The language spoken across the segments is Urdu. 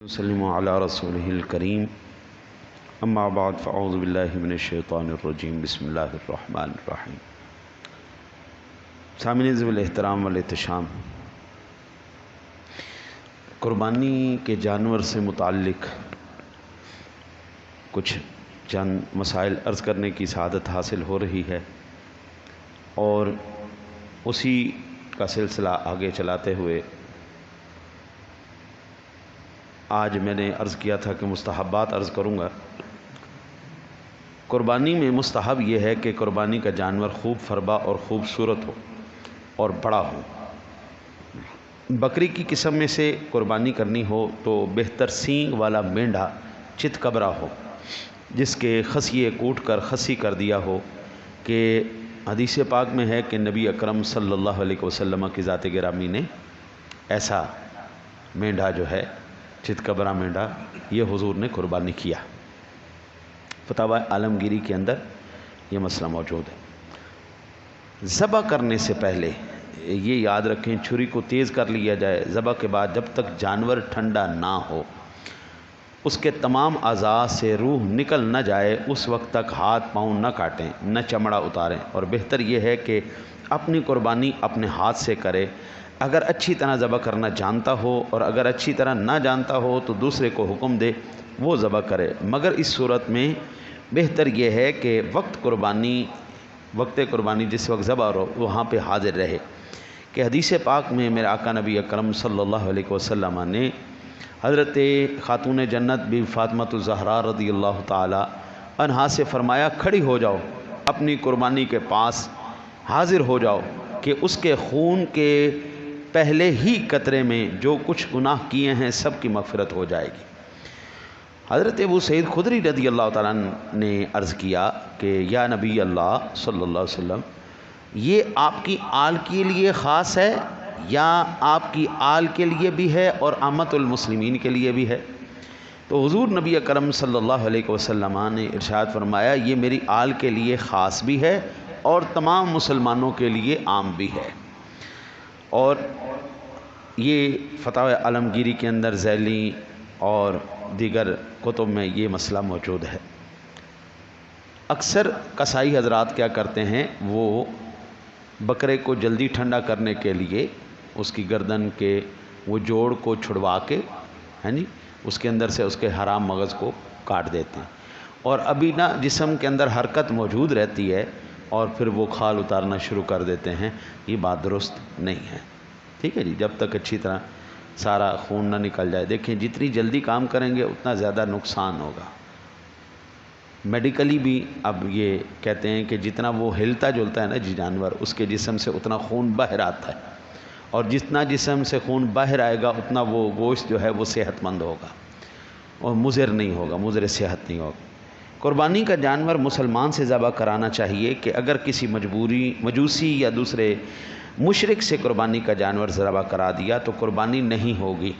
وسلم علی رسولہ الکریم اما بعد فاعوذ باللہ من الشیطان الرجیم بسم اللہ الرحمن الرحیم۔ سامعین ذوی الاحترام والاحتشام، قربانی کے جانور سے متعلق کچھ چند مسائل عرض کرنے کی سعادت حاصل ہو رہی ہے، اور اسی کا سلسلہ آگے چلاتے ہوئے آج میں نے عرض کیا تھا کہ مستحبات عرض کروں گا۔ قربانی میں مستحب یہ ہے کہ قربانی کا جانور خوب فربا اور خوبصورت ہو اور بڑا ہو۔ بکری کی قسم میں سے قربانی کرنی ہو تو بہتر سینگ والا مینڈھا چت کبرا ہو، جس کے خصیے کوٹ کر خصی کر دیا ہو، کہ حدیث پاک میں ہے کہ نبی اکرم صلی اللہ علیہ وسلم کی ذات گرامی نے ایسا مینڈھا جو ہے چت کبرا مینڈھا یہ حضور نے قربانی کیا۔ فتاوی عالمگیری کے اندر یہ مسئلہ موجود ہے۔ ذبح کرنے سے پہلے یہ یاد رکھیں، چھری کو تیز کر لیا جائے۔ ذبح کے بعد جب تک جانور ٹھنڈا نہ ہو، اس کے تمام اعضاء سے روح نکل نہ جائے، اس وقت تک ہاتھ پاؤں نہ کاٹیں، نہ چمڑا اتاریں، اور بہتر یہ ہے کہ اپنی قربانی اپنے ہاتھ سے کرے۔ اگر اچھی طرح ذبح کرنا جانتا ہو، اور اگر اچھی طرح نہ جانتا ہو تو دوسرے کو حکم دے وہ ذبح کرے، مگر اس صورت میں بہتر یہ ہے کہ وقت قربانی جس وقت ذبح ہو وہاں پہ حاضر رہے، کہ حدیث پاک میں میرے آقا نبی اکرم صلی اللہ علیہ وسلم نے حضرت خاتون جنت بی فاطمۃ الزہرا رضی اللہ تعالی عنہا سے فرمایا، کھڑی ہو جاؤ، اپنی قربانی کے پاس حاضر ہو جاؤ، کہ اس کے خون کے پہلے ہی قطرے میں جو کچھ گناہ کیے ہیں سب کی مغفرت ہو جائے گی۔ حضرت ابو سعید خدری رضی اللہ تعالیٰ نے عرض کیا کہ یا نبی اللہ صلی اللہ علیہ وسلم، یہ آپ کی آل کے لیے خاص ہے یا آپ کی آل کے لیے بھی ہے اور عامت المسلمین کے لیے بھی ہے؟ تو حضور نبی اکرم صلی اللہ علیہ وسلم نے ارشاد فرمایا، یہ میری آل کے لیے خاص بھی ہے اور تمام مسلمانوں کے لیے عام بھی ہے۔ اور یہ فتاوی عالمگیری کے اندر ذیلی اور دیگر کتب میں یہ مسئلہ موجود ہے۔ اکثر قصائی حضرات کیا کرتے ہیں، وہ بکرے کو جلدی ٹھنڈا کرنے کے لیے اس کی گردن کے وہ جوڑ کو چھڑوا کے اس کے اندر سے اس کے حرام مغز کو کاٹ دیتے ہیں، اور ابھی نہ جسم کے اندر حرکت موجود رہتی ہے اور پھر وہ کھال اتارنا شروع کر دیتے ہیں۔ یہ بات درست نہیں ہے، ٹھیک ہے جی، جب تک اچھی طرح سارا خون نہ نکل جائے۔ دیکھیں جتنی جلدی کام کریں گے اتنا زیادہ نقصان ہوگا۔ میڈیکلی بھی اب یہ کہتے ہیں کہ جتنا وہ ہلتا جلتا ہے نا جانور، اس کے جسم سے اتنا خون باہر آتا ہے، اور جتنا جسم سے خون باہر آئے گا اتنا وہ گوشت جو ہے وہ صحت مند ہوگا اور مضر نہیں ہوگا، مضر صحت نہیں ہوگا۔ قربانی کا جانور مسلمان سے ذبح کرانا چاہیے، کہ اگر کسی مجوسی یا دوسرے مشرک سے قربانی کا جانور ذبح کرا دیا تو قربانی نہیں ہوگی،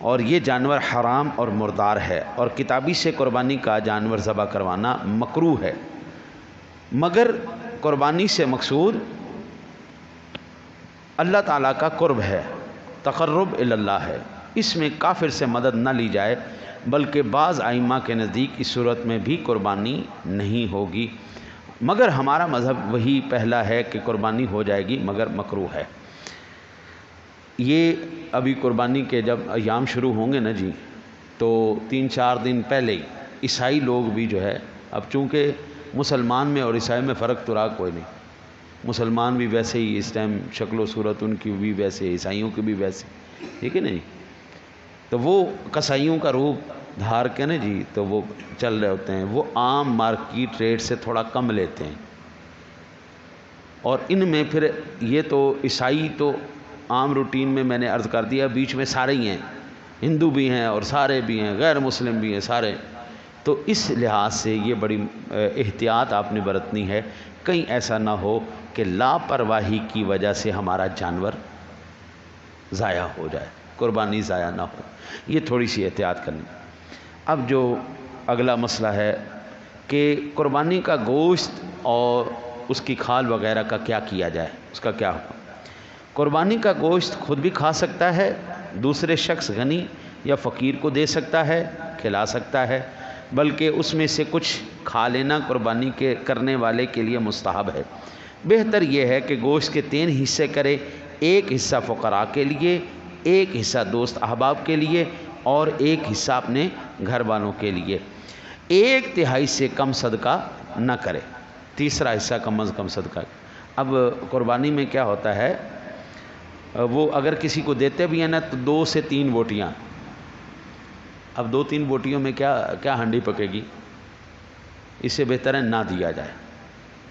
اور یہ جانور حرام اور مردار ہے، اور کتابی سے قربانی کا جانور ذبح کروانا مکروہ ہے، مگر قربانی سے مقصود اللہ تعالیٰ کا قرب ہے، تقرب الی اللہ ہے، اس میں کافر سے مدد نہ لی جائے، بلکہ بعض ائمہ کے نزدیک اس صورت میں بھی قربانی نہیں ہوگی، مگر ہمارا مذہب وہی پہلا ہے کہ قربانی ہو جائے گی، مگر مکروہ ہے۔ یہ ابھی قربانی کے جب ایام شروع ہوں گے نا جی، تو 3-4 دن پہلے ہی عیسائی لوگ بھی جو ہے، اب چونکہ مسلمان میں اور عیسائی میں فرق تو رہا کوئی نہیں، مسلمان بھی ویسے ہی اس ٹائم شکل و صورت ان کی بھی ویسے، عیسائیوں کی بھی ویسے، ٹھیک ہے نا جی، تو وہ قصائیوں کا روپ دھار کے نا جی تو وہ چل رہے ہوتے ہیں، وہ عام مارکیٹ ریٹ سے تھوڑا کم لیتے ہیں، اور ان میں پھر یہ تو عیسائی تو عام روٹین میں نے عرض کر دیا، بیچ میں سارے ہی ہیں، ہندو بھی ہیں اور سارے بھی ہیں، غیر مسلم بھی ہیں سارے، تو اس لحاظ سے یہ بڑی احتیاط آپ نے برتنی ہے، کہیں ایسا نہ ہو کہ لاپرواہی کی وجہ سے ہمارا جانور ضائع ہو جائے، قربانی ضائع نہ ہو، یہ تھوڑی سی احتیاط کرنی۔ اب جو اگلا مسئلہ ہے کہ قربانی کا گوشت اور اس کی کھال وغیرہ کا کیا کیا جائے، اس کا کیا حکم؟ قربانی کا گوشت خود بھی کھا سکتا ہے، دوسرے شخص غنی یا فقیر کو دے سکتا ہے، کھلا سکتا ہے، بلکہ اس میں سے کچھ کھا لینا قربانی کے کرنے والے کے لیے مستحب ہے۔ بہتر یہ ہے کہ گوشت کے 3 حصے کرے، ایک حصہ فقراء کے لیے، ایک حصہ دوست احباب کے لیے اور ایک حصہ اپنے گھر والوں کے لیے۔ 1/3 سے کم صدقہ نہ کرے، تیسرا حصہ کم از کم صدقہ۔ اب قربانی میں کیا ہوتا ہے، وہ اگر کسی کو دیتے بھی ہیں نا تو 2 سے 3 بوٹیاں، اب 2-3 بوٹیوں میں کیا ہانڈی پکے گی، اس سے بہتر ہے نہ دیا جائے،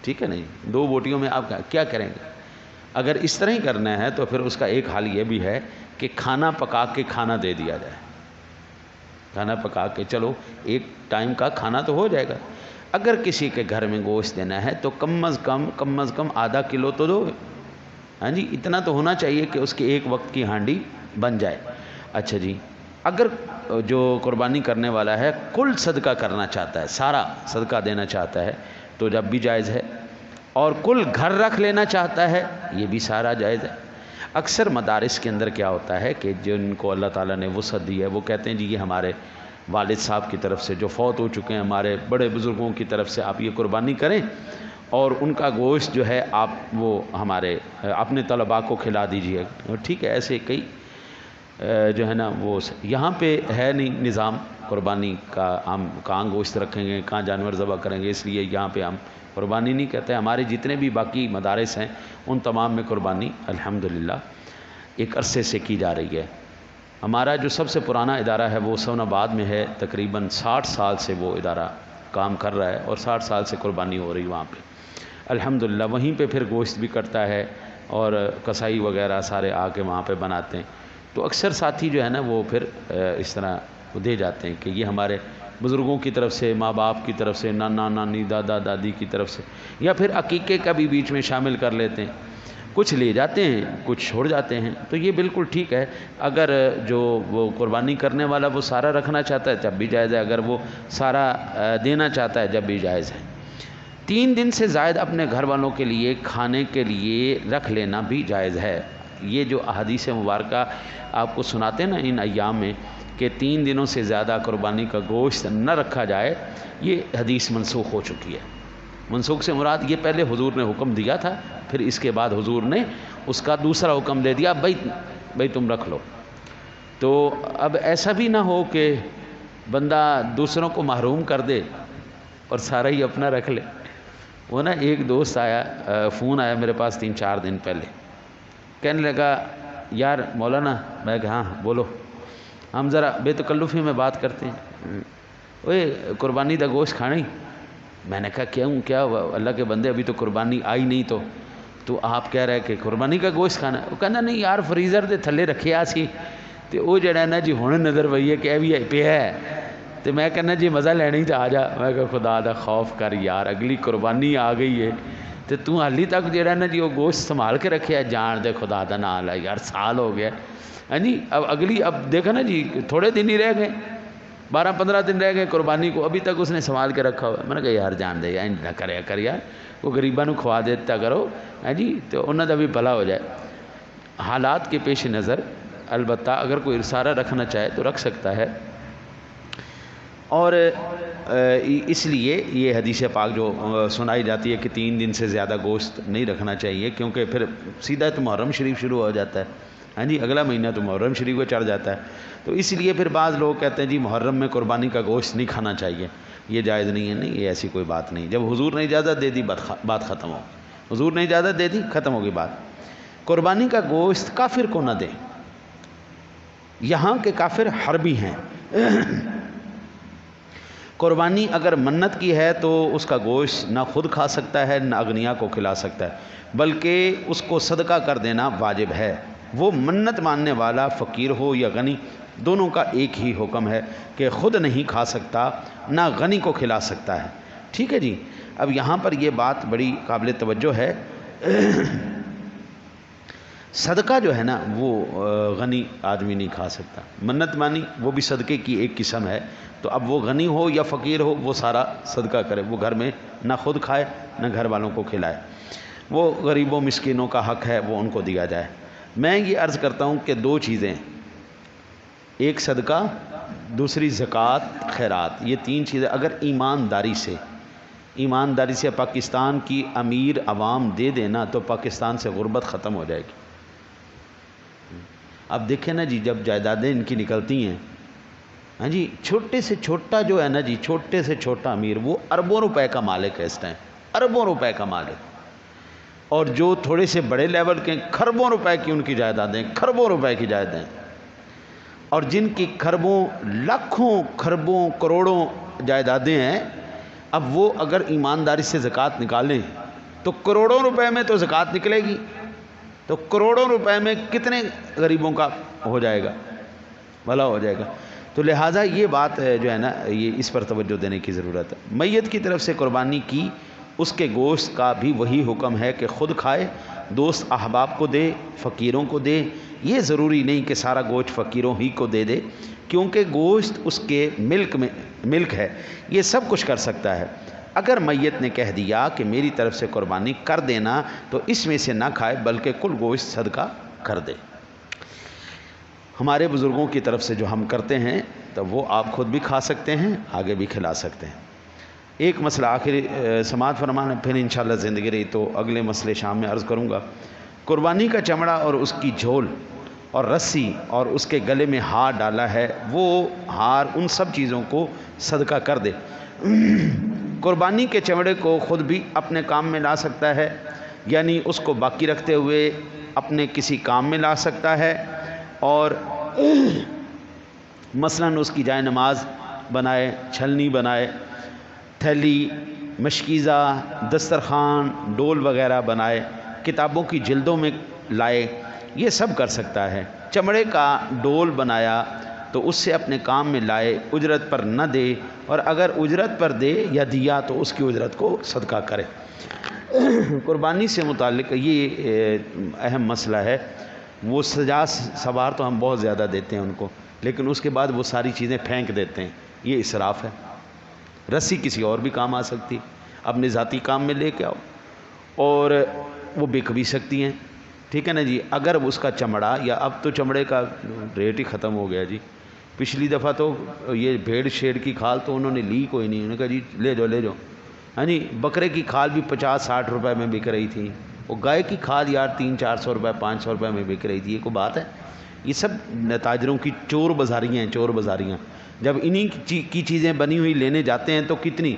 ٹھیک ہے نہیں، 2 بوٹیوں میں آپ کیا کریں گے؟ اگر اس طرح ہی کرنا ہے تو پھر اس کا ایک حال یہ بھی ہے کہ کھانا پکا کے کھانا دے دیا جائے، کھانا پکا کے، چلو ایک ٹائم کا کھانا تو ہو جائے گا۔ اگر کسی کے گھر میں گوشت دینا ہے تو کم از کم آدھا کلو تو دو، ہاں جی، اتنا تو ہونا چاہیے کہ اس کے ایک وقت کی ہانڈی بن جائے۔ اچھا جی، اگر جو قربانی کرنے والا ہے کل صدقہ کرنا چاہتا ہے، سارا صدقہ دینا چاہتا ہے تو جب بھی جائز ہے، اور کل گھر رکھ لینا چاہتا ہے یہ بھی سارا جائز ہے۔ اکثر مدارس کے اندر کیا ہوتا ہے کہ جن کو اللہ تعالیٰ نے وسعت دی ہے وہ کہتے ہیں جی یہ ہمارے والد صاحب کی طرف سے جو فوت ہو چکے ہیں، ہمارے بڑے بزرگوں کی طرف سے آپ یہ قربانی کریں اور ان کا گوشت جو ہے آپ وہ ہمارے اپنے طلباء کو کھلا دیجیے۔ ٹھیک ہے، ایسے کئی جو ہے نا وہ یہاں پہ ہے نہیں نظام قربانی کا، ہم کہاں گوشت رکھیں گے، کہاں جانور ذبح کریں گے، اس لیے یہاں پہ ہم قربانی نہیں کہتے۔ ہمارے جتنے بھی باقی مدارس ہیں ان تمام میں قربانی الحمدللہ ایک عرصے سے کی جا رہی ہے۔ ہمارا جو سب سے پرانا ادارہ ہے وہ سون آباد میں ہے، تقریباً 60 سال سے وہ ادارہ کام کر رہا ہے اور 60 سال سے قربانی ہو رہی وہاں پہ الحمدللہ۔ وہیں پہ پھر گوشت بھی کٹتا ہے اور کسائی وغیرہ سارے آ کے وہاں پہ بناتے ہیں، تو اکثر ساتھی جو ہے نا وہ پھر اس طرح وہ دے جاتے ہیں کہ یہ ہمارے بزرگوں کی طرف سے، ماں باپ کی طرف سے، نانا نانی دادا دادی کی طرف سے، یا پھر عقیقے کا بھی بیچ میں شامل کر لیتے ہیں، کچھ لے جاتے ہیں کچھ چھوڑ جاتے ہیں، تو یہ بالکل ٹھیک ہے۔ اگر جو وہ قربانی کرنے والا وہ سارا رکھنا چاہتا ہے جب بھی جائز ہے، اگر وہ سارا دینا چاہتا ہے جب بھی جائز ہے۔ 3 دن سے زائد اپنے گھر والوں کے لیے کھانے کے لیے رکھ لینا بھی جائز ہے۔ یہ جو احادیث مبارکہ آپ کو سناتے ہیں نا ان ایام میں کہ 3 دنوں سے زیادہ قربانی کا گوشت نہ رکھا جائے، یہ حدیث منسوخ ہو چکی ہے۔ منسوخ سے مراد یہ پہلے حضور نے حکم دیا تھا، پھر اس کے بعد حضور نے اس کا دوسرا حکم دے دیا، بھائی تم رکھ لو۔ تو اب ایسا بھی نہ ہو کہ بندہ دوسروں کو محروم کر دے اور سارا ہی اپنا رکھ لے۔ وہ نا ایک دوست آیا، فون آیا میرے پاس 3-4 دن پہلے، کہنے لگا یار مولانا، میں کہا ہاں بولو، ہم ذرا بے تکلفی میں بات کرتے ہیں، اوے قربانی دا گوشت کھانا ہی؟ میں نے کہا کیا اللہ کے بندے، ابھی تو قربانی آئی نہیں تو آپ کہہ رہے کہ قربانی کا گوشت کھانا؟ وہ کہنا نہیں یار فریزر دے تھلے رکھے سی تے وہ جڑا نا جی ہن نظر پئی ہے کہ اے بھی پیا ہے، تے میں کہنا جی مزہ لینا ہی تو آ جا۔ میں کہا خدا دا خوف کر یار، اگلی قربانی آ گئی ہے تے تو حالی تک جڑا نا جی وہ گوشت سنبھال کے رکھے، جان دے خدا دا نام لے یار، سال ہو گیا ہاں جی۔ اب اگلی، اب دیکھا نا جی تھوڑے دن ہی رہ گئے، 12-15 دن رہ گئے قربانی کو، ابھی تک اس نے سنبھال کے رکھا ہوا ہے۔ میں نے کہا یار جان دے یار، نہ کریا کر یار، وہ غریباں نو کھوا دیتا کرو ہاں جی، تو انہاں دا بھی بھلا ہو جائے۔ حالات کے پیش نظر البتہ اگر کوئی سارا رکھنا چاہے تو رکھ سکتا ہے، اور اس لیے یہ حدیث پاک جو سنائی جاتی ہے کہ 3 دن سے زیادہ گوشت نہیں رکھنا چاہیے، کیونکہ پھر سیدھا تو محرم شریف شروع ہو جاتا ہے ہاں جی، اگلا مہینہ تو محرم شریف کو چڑھ جاتا ہے، تو اس لیے پھر بعض لوگ کہتے ہیں جی محرم میں قربانی کا گوشت نہیں کھانا چاہیے، یہ جائز نہیں ہے۔ نہیں، یہ ایسی کوئی بات نہیں، جب حضور نے اجازت دے دی بات ختم ہو، حضور نے اجازت دے دی ختم ہوگی بات۔ قربانی کا گوشت کافر کو نہ دیں، یہاں کے کافر حربی ہیں۔ قربانی اگر منت کی ہے تو اس کا گوشت نہ خود کھا سکتا ہے نہ اغنیا کو کھلا سکتا ہے، بلکہ اس کو صدقہ کر دینا واجب ہے۔ وہ منت ماننے والا فقیر ہو یا غنی، دونوں کا ایک ہی حکم ہے کہ خود نہیں کھا سکتا نہ غنی کو کھلا سکتا ہے۔ ٹھیک ہے جی، اب یہاں پر یہ بات بڑی قابل توجہ ہے، صدقہ جو ہے نا وہ غنی آدمی نہیں کھا سکتا، منت مانی وہ بھی صدقے کی ایک قسم ہے، تو اب وہ غنی ہو یا فقیر ہو وہ سارا صدقہ کرے، وہ گھر میں نہ خود کھائے نہ گھر والوں کو کھلائے، وہ غریبوں مسکینوں کا حق ہے وہ ان کو دیا جائے۔ میں یہ عرض کرتا ہوں کہ 2 چیزیں، ایک صدقہ، دوسری زکوٰۃ، خیرات، یہ تین چیزیں اگر ایمانداری سے پاکستان کی امیر عوام دے دینا تو پاکستان سے غربت ختم ہو جائے گی۔ اب دیکھیں نا جی، جب جائیدادیں ان کی نکلتی ہیں، ہاں جی، چھوٹے سے چھوٹا جو ہے نا جی، چھوٹے سے چھوٹا امیر وہ اربوں روپے کا مالک ہے اس ٹائم، اربوں روپے کا مالک، اور جو تھوڑے سے بڑے لیول کے کھربوں روپے کی ان کی جائیدادیں، کھربوں روپے کی جائیدادیں، اور جن کی کھربوں، لاکھوں، کھربوں، کروڑوں جائیدادیں ہیں، اب وہ اگر ایمانداری سے زکوٰۃ نکالیں تو کروڑوں روپے میں تو زکوٰۃ نکلے گی، تو کروڑوں روپے میں کتنے غریبوں کا ہو جائے گا، بھلا ہو جائے گا۔ تو لہٰذا یہ بات جو ہے نا، یہ اس پر توجہ دینے کی ضرورت ہے۔ میت کی طرف سے قربانی کی، اس کے گوشت کا بھی وہی حکم ہے کہ خود کھائے، دوست احباب کو دے، فقیروں کو دے۔ یہ ضروری نہیں کہ سارا گوشت فقیروں ہی کو دے دے، کیونکہ گوشت اس کے ملک ہے، یہ سب کچھ کر سکتا ہے۔ اگر میت نے کہہ دیا کہ میری طرف سے قربانی کر دینا، تو اس میں سے نہ کھائے بلکہ کل گوشت صدقہ کر دے۔ ہمارے بزرگوں کی طرف سے جو ہم کرتے ہیں تو وہ آپ خود بھی کھا سکتے ہیں، آگے بھی کھلا سکتے ہیں۔ ایک مسئلہ آخری سماعت فرمانا، پھر انشاءاللہ زندگی رہی تو اگلے مسئلے شام میں عرض کروں گا۔ قربانی کا چمڑا اور اس کی جھول اور رسی اور اس کے گلے میں ہار ڈالا ہے، وہ ہار ان سب چیزوں کو صدقہ کر دے۔ قربانی کے چمڑے کو خود بھی اپنے کام میں لا سکتا ہے، یعنی اس کو باقی رکھتے ہوئے اپنے کسی کام میں لا سکتا ہے، اور مثلاً اس کی جائے نماز بنائے، چھلنی بنائے، تھیلی، مشکیزہ، دسترخوان، ڈول وغیرہ بنائے، کتابوں کی جلدوں میں لائے، یہ سب کر سکتا ہے۔ چمڑے کا ڈول بنایا تو اس سے اپنے کام میں لائے، اجرت پر نہ دے، اور اگر اجرت پر دے یا دیا تو اس کی اجرت کو صدقہ کرے۔ قربانی سے متعلق یہ اہم مسئلہ ہے۔ وہ سجا سوار تو ہم بہت زیادہ دیتے ہیں ان کو، لیکن اس کے بعد وہ ساری چیزیں پھینک دیتے ہیں، یہ اسراف ہے۔ رسی کسی اور بھی کام آ سکتی، اپنے ذاتی کام میں لے کے آؤ، اور وہ بک بھی سکتی ہیں، ٹھیک ہے نا جی۔ اگر اس کا چمڑا، یا اب تو چمڑے کا ریٹ ہی ختم ہو گیا جی، پچھلی دفعہ تو یہ بھیڑ شیڑ کی کھال تو انہوں نے لی کوئی نہیں، انہوں نے کہا جی لے جاؤ، ہاں جی۔ بکرے کی کھال بھی 50-60 روپے میں بک رہی تھی، وہ گائے کی کھال یار 300-400 روپے 500 روپے میں بک رہی تھی، یہ کوئی بات ہے؟ یہ سب تاجروں کی چور بازاریاں ہیں، چور بازاریاں۔ جب انہی کی چیزیں بنی ہوئی لینے جاتے ہیں تو کتنی،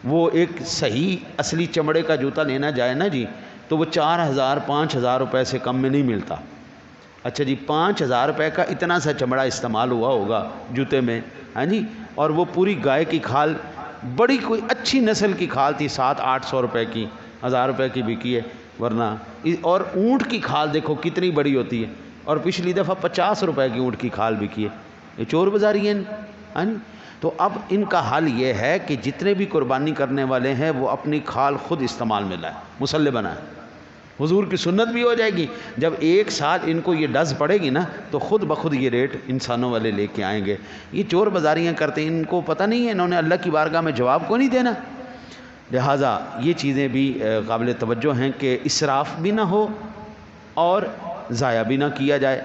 وہ ایک صحیح اصلی چمڑے کا جوتا لینا جائے نا جی، تو وہ 4000-5000 روپے سے کم میں نہیں ملتا۔ اچھا جی، 5000 روپے کا اتنا سا چمڑا استعمال ہوا ہوگا جوتے میں، ہاں جی، اور وہ پوری گائے کی کھال، بڑی کوئی اچھی نسل کی کھال تھی، 700-800 روپے کی، 1000 روپے کی بکی ہے، ورنہ۔ اور اونٹ کی کھال دیکھو کتنی بڑی ہوتی ہے، اور پچھلی دفعہ 50 روپے کی اونٹ کی کھال بکی ہے۔ یہ چور بازاری ہیں، ہاں جی۔ تو اب ان کا حل یہ ہے کہ جتنے بھی قربانی کرنے والے ہیں وہ اپنی کھال خود استعمال میں لائیں، مصلح بنائیں، حضور کی سنت بھی ہو جائے گی۔ جب ایک سال ان کو یہ ڈز پڑے گی نا تو خود بخود یہ ریٹ انسانوں والے لے کے آئیں گے۔ یہ چور بازاریاں کرتے ہیں، ان کو پتہ نہیں ہے انہوں نے اللہ کی بارگاہ میں جواب کو نہیں دینا۔ لہٰذا یہ چیزیں بھی قابل توجہ ہیں کہ اسراف بھی نہ ہو اور ضائع بھی نہ کیا جائے۔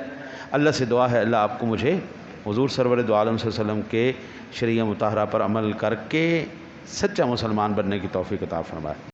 اللہ سے دعا ہے اللہ آپ کو مجھے حضور سرور دو عالم صلی اللہ علیہ وسلم کے شریعہ مطہرہ پر عمل کر کے سچا مسلمان بننے کی توفیق عطا فرمائے۔